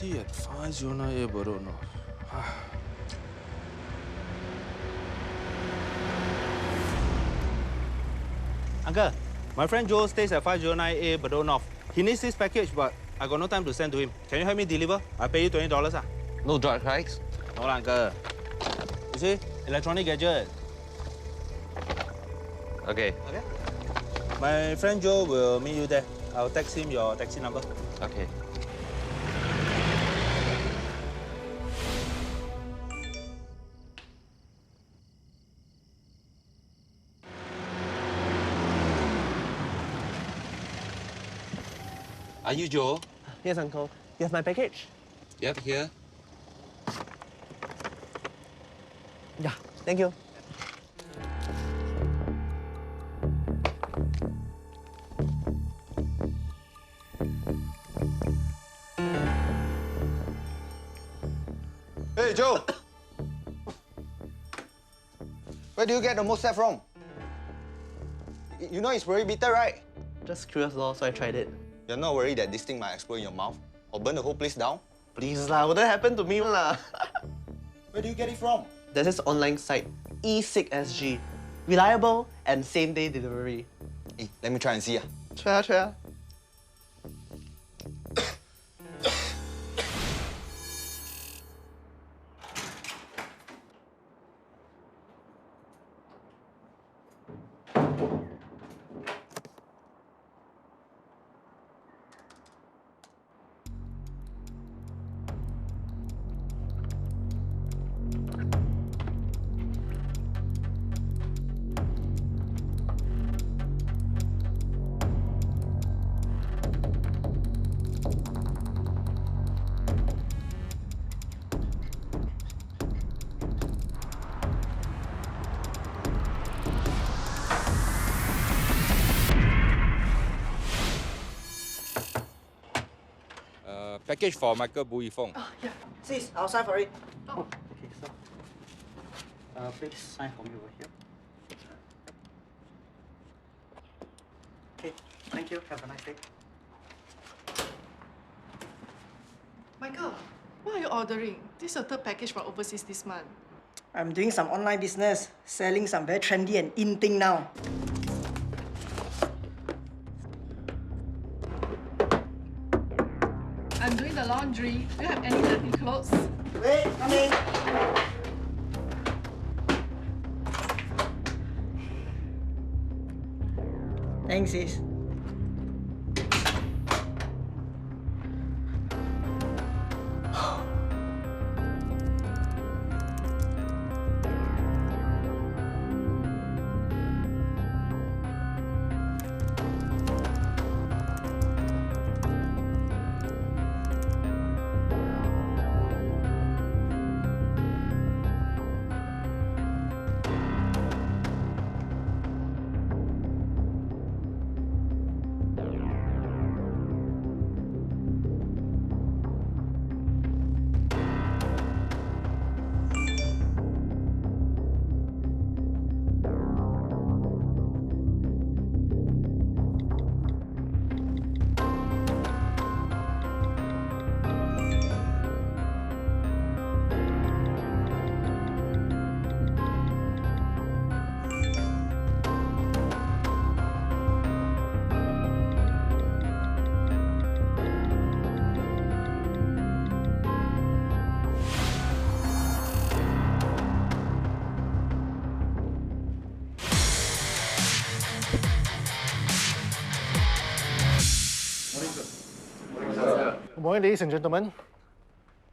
Already at 509A Bedok North. Uncle, my friend Joe stays at 509A Bedok North. He needs this package, but I got no time to send to him. Can you help me deliver? I'll pay you $20. No drive hikes? No, uncle. You see, electronic gadget. Okay. Okay. My friend Joe will meet you there. I'll text him your taxi number. Okay. Are you Joe? Yes, Uncle. You have my package? Yep, here. Yeah, thank you. Hey, Joe! Where do you get the mousse from? You know it's very bitter, right? Just curious, lor, so I tried it. You're not worried that this thing might explode in your mouth or burn the whole place down? Please lah, wouldn't happen to me lah. Where do you get it from? There's this online site, e6SG. Reliable and same-day delivery. Hey, let me try and see. Try ah. Package for Michael Buu. Oh, yeah. Sis, I'll sign for it. Oh, okay, so please sign for me over here. Okay, thank you. Have a nice day. Michael, what are you ordering? This is your third package from overseas this month. I'm doing some online business, selling some very trendy and in thing now. I'm doing the laundry. Do you have any dirty clothes? Wait, coming. Thanks, sis. Good morning, ladies and gentlemen.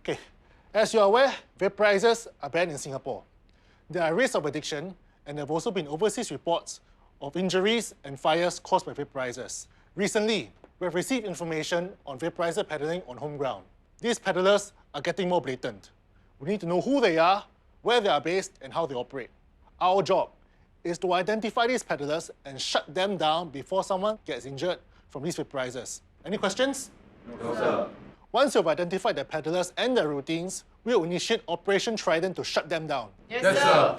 Okay, as you are aware, vaporizers are banned in Singapore. There are risks of addiction, and there have also been overseas reports of injuries and fires caused by vaporizers. Recently, we have received information on vaporizer peddling on home ground. These peddlers are getting more blatant. We need to know who they are, where they are based, and how they operate. Our job is to identify these peddlers and shut them down before someone gets injured from these vaporizers. Any questions? No, sir. Once you've identified the peddlers and their routines, we'll initiate Operation Trident to shut them down. Yes, sir.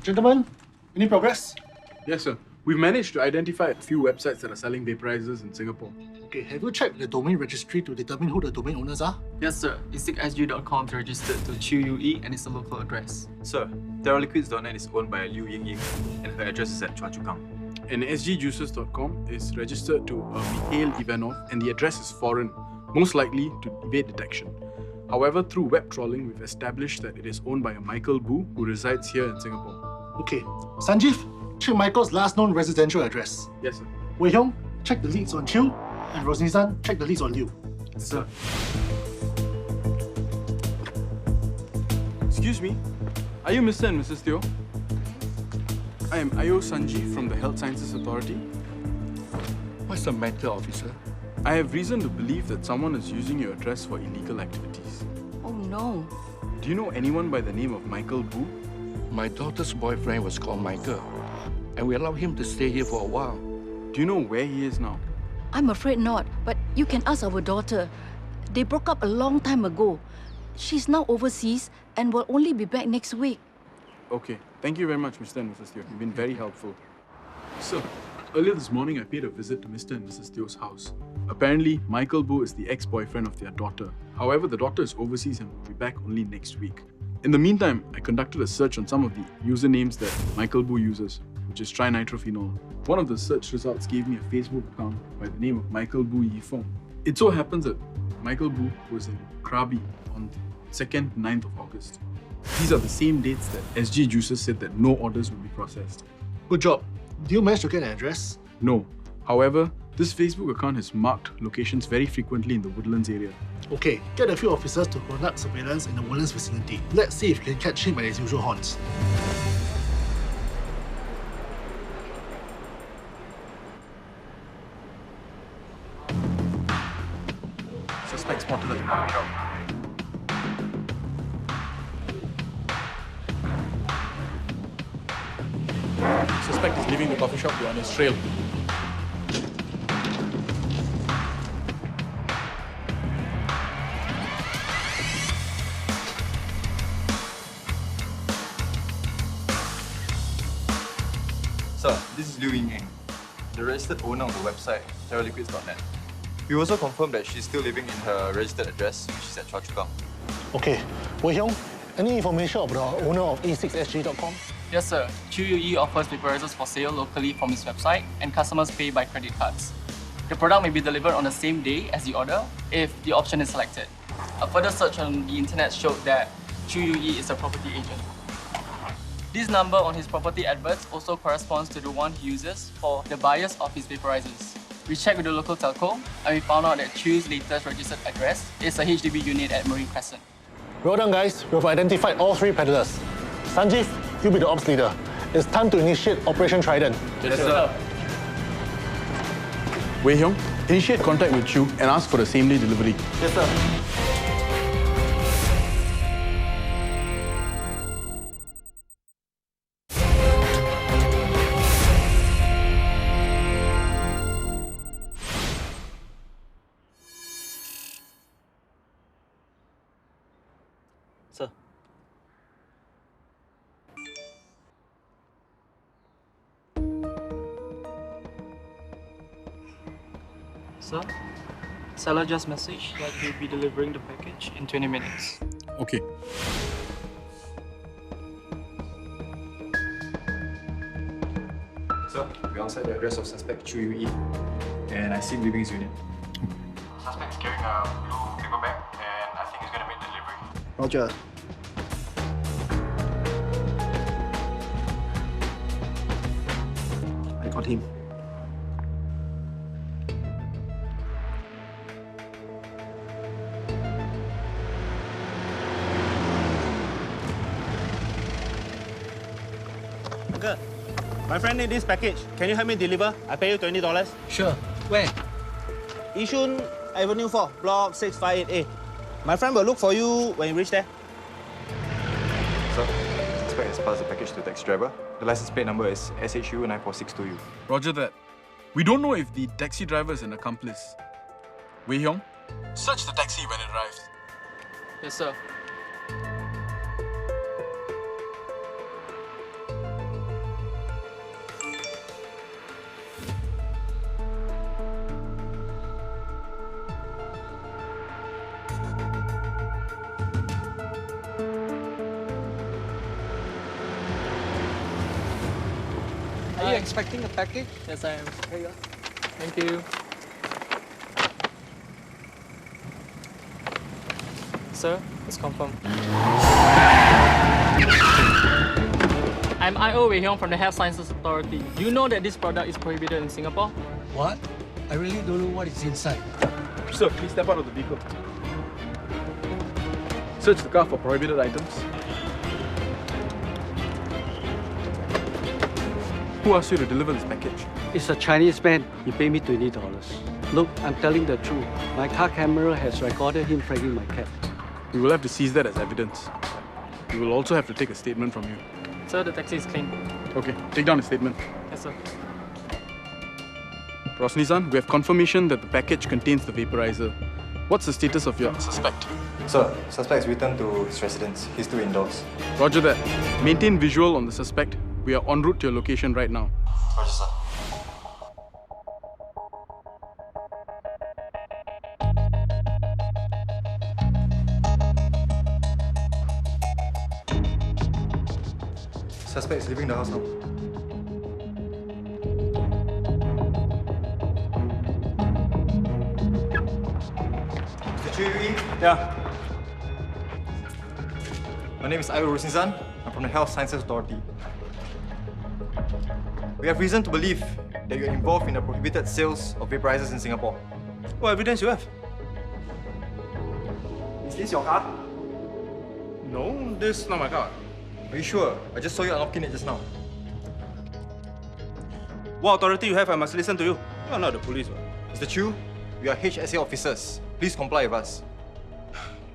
Gentlemen, any progress? Yes, sir. We've managed to identify a few websites that are selling vaporizers in Singapore. Okay, have you checked the domain registry to determine who the domain owners are? Yes, sir. e6sg.com is registered to QUE and it's a local address. Sir, TerraLiquids.net is owned by Liu Ying Ying and her address is at Choa Chu Kang. And sgjuices.com is registered to Mikhail Ivanov and the address is foreign, most likely to evade detection. However, through web trawling, we've established that it is owned by a Michael Buu who resides here in Singapore. Okay, Sanjeev, check Michael's last known residential address. Yes, sir. Wei Hyong, check the leads on Chiu, and Rosnizan, check the leads on Liu. Sir. Excuse me, are you Mr. and Mrs. Teo? I am Ayo Sanjeev from the Health Sciences Authority. What's the matter, officer? I have reason to believe that someone is using your address for illegal activities. Oh no. Do you know anyone by the name of Michael Buu? My daughter's boyfriend was called Michael, and we allowed him to stay here for a while. Do you know where he is now? I'm afraid not, but you can ask our daughter. They broke up a long time ago. She's now overseas and will only be back next week. Okay, thank you very much, Mr. and Mrs. Teo. You've been very helpful. Sir, earlier this morning I paid a visit to Mr. and Mrs. Teo's house. Apparently, Michael Buu is the ex-boyfriend of their daughter. However, the daughter is overseas and will be back only next week. In the meantime, I conducted a search on some of the usernames that Michael Buu uses, which is trinitrophenol. One of the search results gave me a Facebook account by the name of Michael Buu Yifeng. It so happens that Michael Buu was in Krabi on 2nd, 9th of August. These are the same dates that SG Juices said that no orders will be processed. Good job. Do you manage to get an address? No. However, this Facebook account has marked locations very frequently in the Woodlands area. Okay, get a few officers to conduct surveillance in the Woodlands vicinity. Let's see if we can catch him at his usual haunts. Suspect spotted at the coffee shop. Suspect is leaving the coffee shop. We're on his trail. Sir, this is Liu Ying Ying, the registered owner of the website TerraLiquids.net. We also confirmed that she's still living in her registered address, which is at Choa Chu Kang. Okay, Wei Hyong, any information about the owner of e6sg.com? Yes, sir. QUE offers vaporizers for sale locally from its website and customers pay by credit cards. The product may be delivered on the same day as the order if the option is selected. A further search on the internet showed that QUE is a property agent. This number on his property adverts also corresponds to the one he uses for the buyers of his vaporizers. We checked with the local telco and we found out that Chu's latest registered address is a HDB unit at Marine Crescent. Well done, guys. We've identified all three peddlers. Sanjeev, you'll be the ops leader. It's time to initiate Operation Trident. Yes, sir. Wei Hyong, initiate contact with Chu and ask for the same-day delivery. Yes, sir. Sir. Sir, seller just messaged that he'll be delivering the package in 20 minutes. Okay. Sir, we're outside the address of suspect Chu Yu Yi, and I see him leaving his unit. Suspect is carrying a blue paper bag, and I think he's going to make delivery. Roger. I got him. Uncle, my friend needs this package. Can you help me deliver? I pay you $20. Sure. Where? Yishun Avenue 4, Block 658A. My friend will look for you when you reach there. Sir, suspect has passed the package to the taxi driver. The license plate number is SHU 9462U. Roger that. We don't know if the taxi driver is an accomplice. Wei Hyong, search the taxi when it arrives. Yes, sir. Are you expecting a package? Yes, I am. Here you are. Thank you. Sir, it's confirmed. I'm I.O. Wei Hyong from the Health Sciences Authority. Do you know that this product is prohibited in Singapore? What? I really don't know what is inside. Sir, please step out of the vehicle. Search the car for prohibited items. Who asked you to deliver this package? It's a Chinese man. He paid me $20. Look, I'm telling the truth. My car camera has recorded him fragging my cab. We will have to seize that as evidence. We will also have to take a statement from you. Sir, the taxi is clean. Okay, take down a statement. Yes, sir. Rosni-san, we have confirmation that the package contains the vaporizer. What's the status of your suspect? Sir, suspect is returned to his residence. He's still indoors. Roger that. Maintain visual on the suspect. We are en route to your location right now. Roger, sir. Suspect is leaving the house now. Mr. Chui. Yeah. My name is Ayo Rosinzan. I'm from the Health Sciences Authority. We have reason to believe that you're involved in the prohibited sales of vaporizers in Singapore. What evidence you have? Is this your car? No, this is not my car. Are you sure? I just saw you unlocking it just now. What authority you have, I must listen to you. You're not the police, right? Mr. Chu, we are HSA officers. Please comply with us.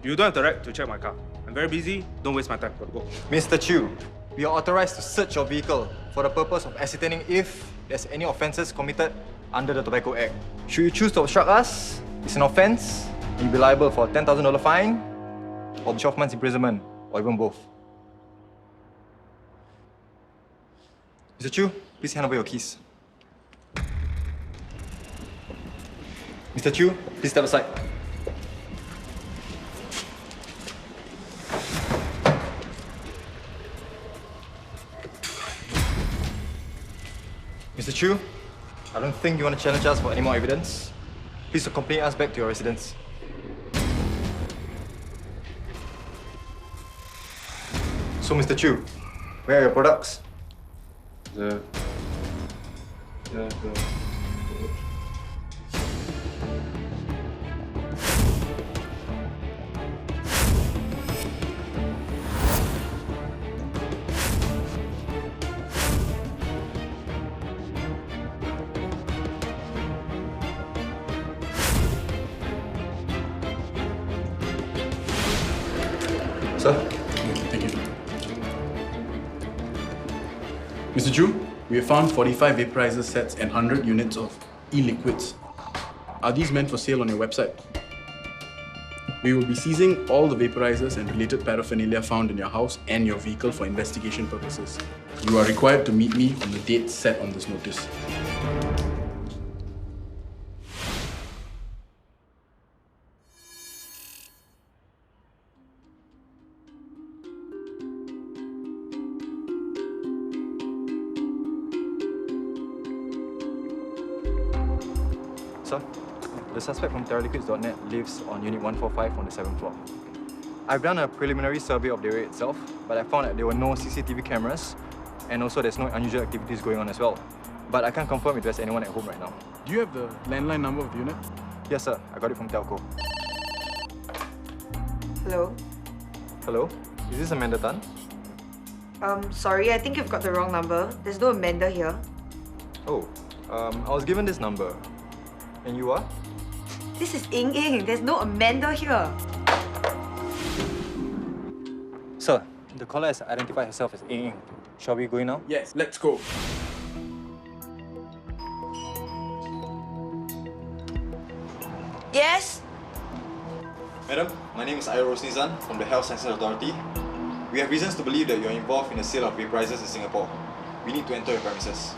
You don't have the right to check my car. I'm very busy. Don't waste my time. Gotta go. Mr. Chu, we are authorized to search your vehicle for the purpose of ascertaining if there's any offences committed under the Tobacco Act. Should you choose to obstruct us, it's an offence, and you'll be liable for a $10,000 fine or 12 months imprisonment, or even both. Mr. Chu, please hand over your keys. Mr. Chu, please step aside. Mr. Chu, I don't think you want to challenge us for any more evidence. Please accompany us back to your residence. So, Mr. Chu, where are your products? Sir? Thank you. Mr. Chu, we have found 45 vaporizer sets and 100 units of e-liquids. Are these meant for sale on your website? We will be seizing all the vaporizers and related paraphernalia found in your house and your vehicle for investigation purposes. You are required to meet me on the date set on this notice. Sir, the suspect from TerraLiquids.net lives on Unit 145 on the 7th floor. I've done a preliminary survey of the area itself, but I found that there were no CCTV cameras, and also there's no unusual activities going on as well. But I can't confirm if there's anyone at home right now. Do you have the landline number of the unit? Yes, sir. I got it from Telco. Hello? Hello? Is this Amanda Tan? Sorry, I think you've got the wrong number. There's no Amanda here. Oh, I was given this number. And you are? This is Ying Ying. There's no Amanda here. Sir, the caller has identified herself as Ying Ying. Shall we go in now? Yes, let's go. Yes? Madam, my name is Ayo Rosnizan from the Health Sciences Authority. We have reasons to believe that you are involved in the sale of vaporizers in Singapore. We need to enter your premises.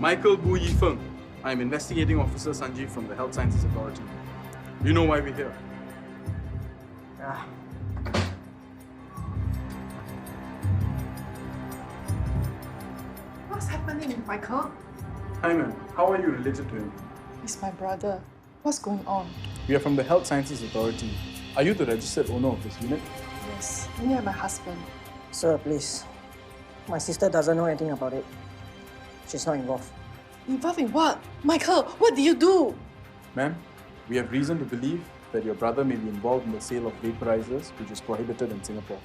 Michael Buu Yifeng. I'm investigating officer Sanjeev from the Health Sciences Authority. You know why we're here? What's happening, Michael? Hi ma'am, how are you related to him? He's my brother. What's going on? We are from the Health Sciences Authority. Are you the registered owner of this unit? Yes, me and my husband. Sir, please. My sister doesn't know anything about it. She's not involved. Involved in what? Michael, what did you do? Ma'am, we have reason to believe that your brother may be involved in the sale of vaporizers, which is prohibited in Singapore.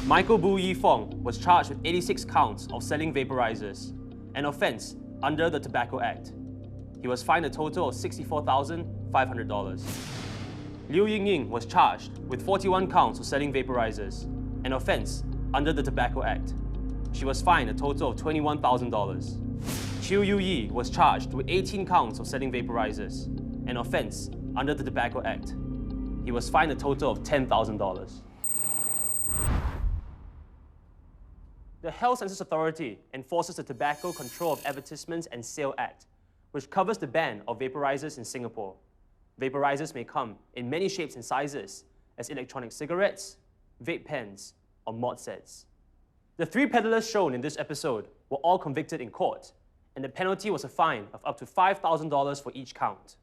Michael Buu Yifeng was charged with 86 counts of selling vaporizers, an offence under the Tobacco Act. He was fined a total of $64,500. Liu Yingying was charged with 41 counts of selling vaporizers, an offence under the Tobacco Act. She was fined a total of $21,000. Chiu Yu-yi was charged with 18 counts of selling vaporizers, an offence under the Tobacco Act. He was fined a total of $10,000. The Health Sciences Authority enforces the Tobacco Control of Advertisements and Sale Act, which covers the ban of vaporizers in Singapore. Vaporizers may come in many shapes and sizes, as electronic cigarettes, vape pens, or mod sets. The 3 peddlers shown in this episode were all convicted in court, and the penalty was a fine of up to $5,000 for each count.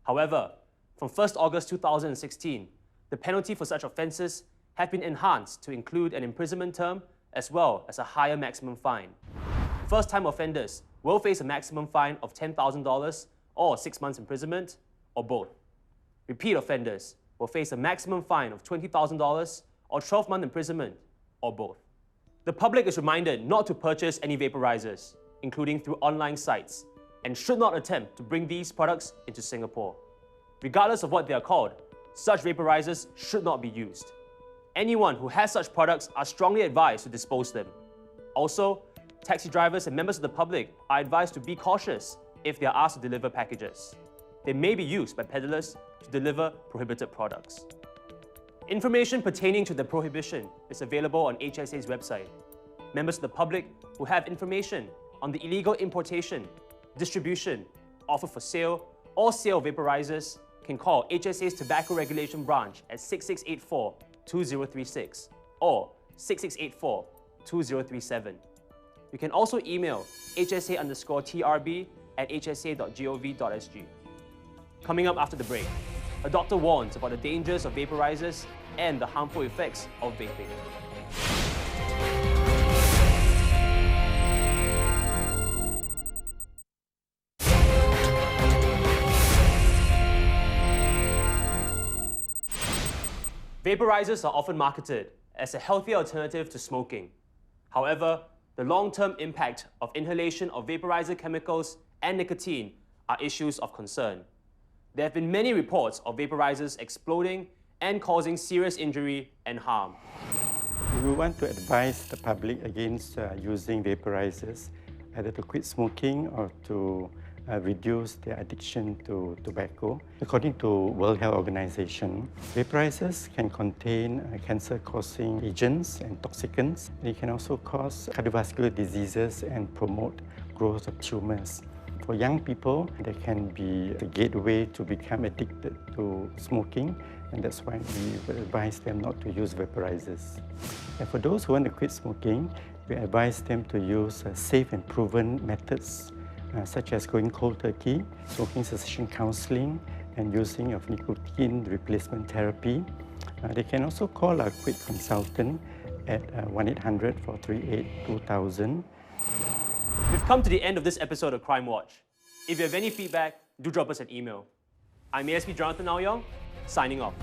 However, from 1st August 2016, the penalty for such offences have been enhanced to include an imprisonment term as well as a higher maximum fine. First-time offenders will face a maximum fine of $10,000 or 6 months imprisonment, or both. Repeat offenders will face a maximum fine of $20,000 or 12-month imprisonment, or both. The public is reminded not to purchase any vaporizers, including through online sites, and should not attempt to bring these products into Singapore. Regardless of what they are called, such vaporizers should not be used. Anyone who has such products are strongly advised to dispose them. Also, taxi drivers and members of the public are advised to be cautious if they are asked to deliver packages. They may be used by peddlers to deliver prohibited products. Information pertaining to the prohibition is available on HSA's website. Members of the public who have information on the illegal importation, distribution, offer for sale, or sale of vaporizers can call HSA's Tobacco Regulation Branch at 6684-2036 or 6684-2037. You can also email hsa_trb@hsa.gov.sg. Coming up after the break, a doctor warns about the dangers of vaporizers and the harmful effects of vaping. Vaporizers are often marketed as a healthier alternative to smoking. However, the long-term impact of inhalation of vaporizer chemicals and nicotine are issues of concern. There have been many reports of vaporizers exploding and causing serious injury and harm. We want to advise the public against using vaporizers, either to quit smoking or to reduce their addiction to tobacco. According to World Health Organization, vaporizers can contain cancer-causing agents and toxicants. They can also cause cardiovascular diseases and promote growth of tumors. For young people, they can be the gateway to become addicted to smoking, and that's why we would advise them not to use vaporizers. And for those who want to quit smoking, we advise them to use safe and proven methods such as going cold turkey, smoking cessation counseling, and using of nicotine replacement therapy. They can also call our Quit Consultant at 1-800-438-2000. We've come to the end of this episode of Crimewatch. If you have any feedback, do drop us an email. I'm ASP Jonathan Aoyong, signing off.